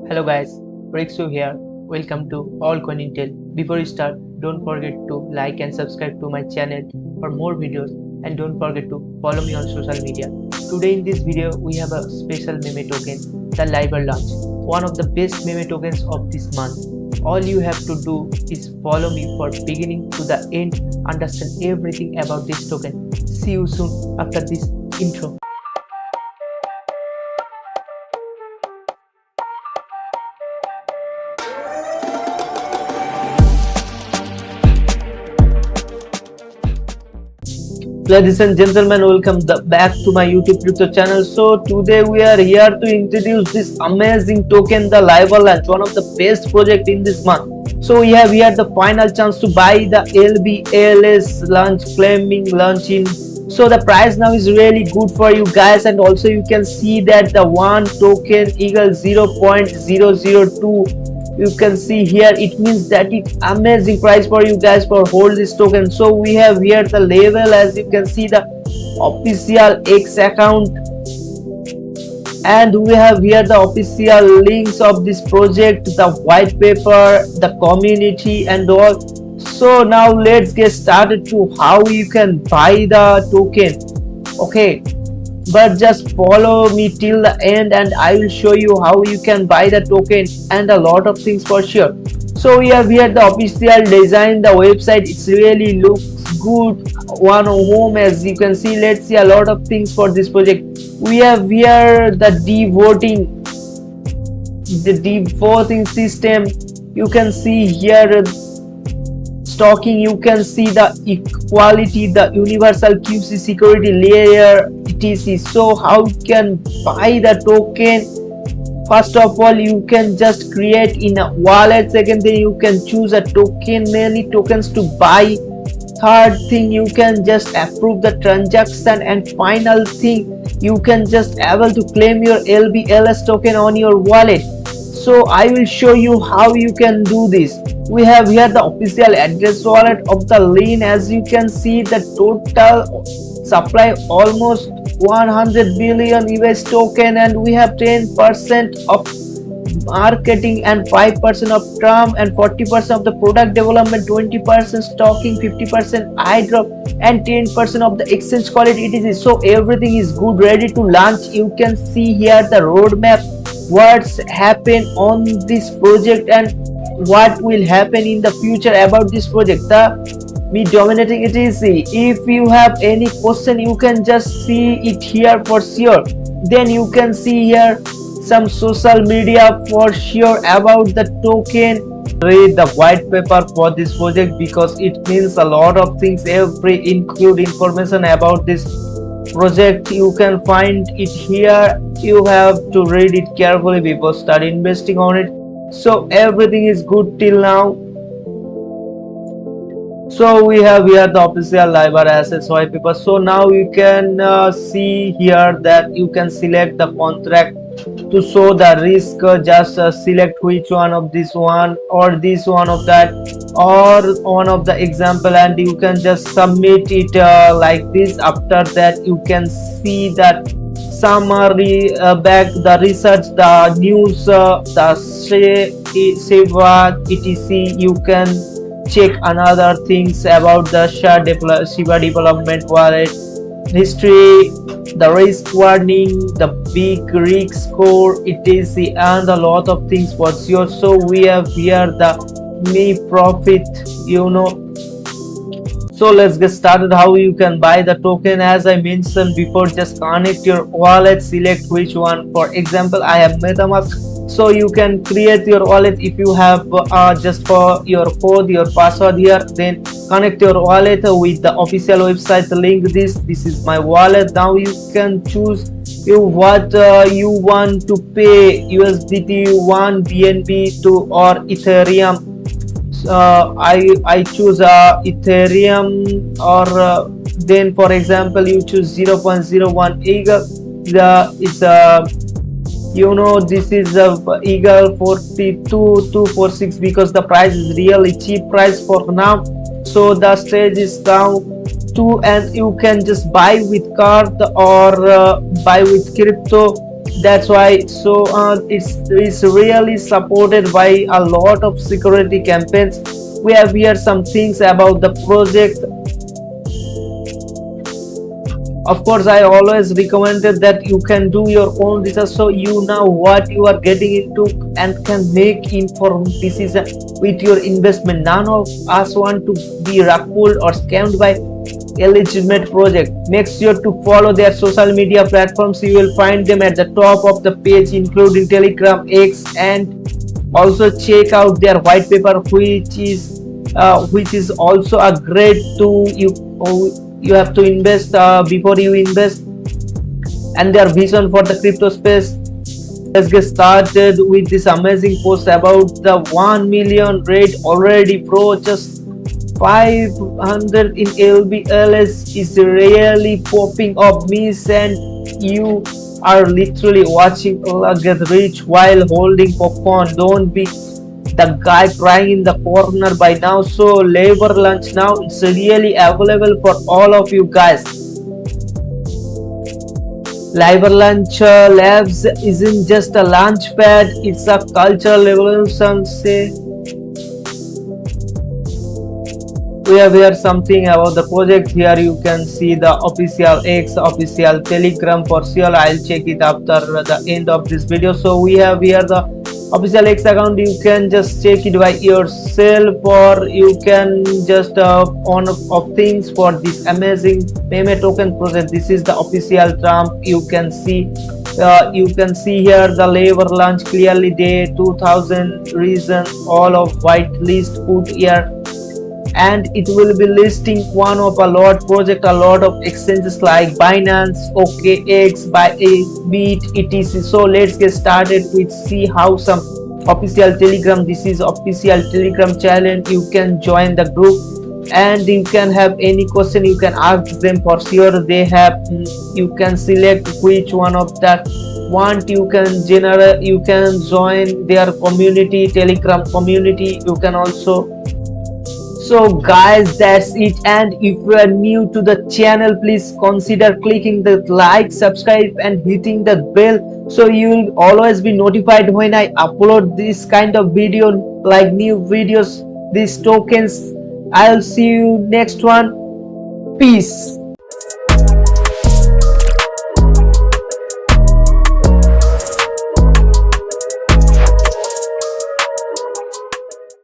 Hello guys, Rixu here. Welcome to All Coin Intel. Before we start, don't forget to like and subscribe to my channel for more videos, and don't forget to follow me on social media. Today in this video we have a special meme token, the Liber launch, one of the best meme tokens of this month. All you have to do is follow me for beginning to the end, understand everything about this token. See you soon after this intro. Ladies and gentlemen, welcome back to my YouTube crypto channel. So today we are here to introduce this amazing token, the Liber launch, one of the best project in this month. So we have here the final chance to buy the LBLS launch, claiming launching. So the price now is really good for you guys, and also you can see that the one token equals 0.002. You can see here, it means that it's amazing price for you guys for hold this token. So we have here the level, as you can see, the official X account, and we have here the official links of this project, the white paper, the community and all. So now let's get started to how you can buy the token. Okay, but just follow me till the end and I will show you how you can buy the token and a lot of things for sure. So we have here the official design, the website. It's really looks good one home, as you can see. Let's see a lot of things for this project. We have here the devoting system. You can see here stocking. You can see the equality, the universal QC security layer, etc. So how you can buy the token? First of all, you can just create in a wallet. Second thing, you can choose a token, many tokens to buy. Third thing, you can just approve the transaction, and final thing, you can just able to claim your LBLS token on your wallet. So I will show you how you can do this. We have here the official address wallet of the Lean. As you can see, the total supply almost 100 billion US token, and we have 10% of marketing and 5% of term and 40% of the product development, 20% stocking, 50% airdrop and 10% of the exchange quality etc. So everything is good, ready to launch. You can see here the roadmap, what's happen on this project and what will happen in the future about this project. The me dominating it is. If you have any question, you can just see it here for sure. Then you can see here some social media for sure about the token. Read the white paper for this project because it means a lot of things. Every include information about this project, you can find it here. You have to read it carefully before start investing on it. So everything is good till now. So we have here the official Liber assets white paper. So now you can see here that you can select the contract to show the risk. Just select which one of this one or this one of that or one of the example, and you can just submit it like this. After that, you can see that summary, back the research, the news, the Shiba etc. You can check another things about the Shiba development wallet history, the risk warning, the big risk score etc. and a lot of things for sure. So we have here the me profit, So let's get started how you can buy the token. As I mentioned before, just connect your wallet, select which one. For example, I have MetaMask, so you can create your wallet. If you have just for your code, your password here, then connect your wallet with the official website link. This is my wallet. Now you can choose what you want to pay, USDT 1, BNB 2 or Ethereum. I choose Ethereum, or then for example you choose 0.01 Eagle. It's this is Eagle 42246 because the price is really cheap price for now. So the stage is down to, and you can just buy with card or buy with crypto. That's why it's really supported by a lot of security campaigns. We have here some things about the project. Of course, I always recommended that you can do your own research so you know what you are getting into and can make informed decision with your investment. None of us want to be pulled or scammed by illegitimate project. Make sure to follow their social media platforms. You will find them at the top of the page, including Telegram, X, and also check out their white paper, which is also a great tool. You have to invest before you invest, and their vision for the crypto space. Let's get started with this amazing post about the 1 million rate already, bro. Just 500 in LBLS is really popping up. Miss, and you are literally watching Allah get rich while holding popcorn. Don't be the guy crying in the corner by now. So labor lunch now, it's really available for all of you guys. Labor Lunch Labs isn't just a launch pad, it's a cultural revolution. Say, we have here something about the project. Here you can see the official X, official Telegram for sure. I'll check it after the end of this video. So we have here the official X account. You can just check it by yourself, or you can just on of things for this amazing meme token project. This is the official Trump. You can see here the labor launch clearly day 2000 reason all of white list put here, and it will be listing one of a lot project, a lot of exchanges like Binance, OKX, Bybit, etc. So let's get started with see how some official Telegram. This is official Telegram channel. You can join the group and you can have any question you can ask them for sure. They have, you can select which one of that want. You can generate, you can join their community, Telegram community. You can also. So guys, that's it, and if you are new to the channel, please consider clicking the like, subscribe and hitting the bell so you will always be notified when I upload this kind of video, like new videos, these tokens. I'll see you next one. Peace.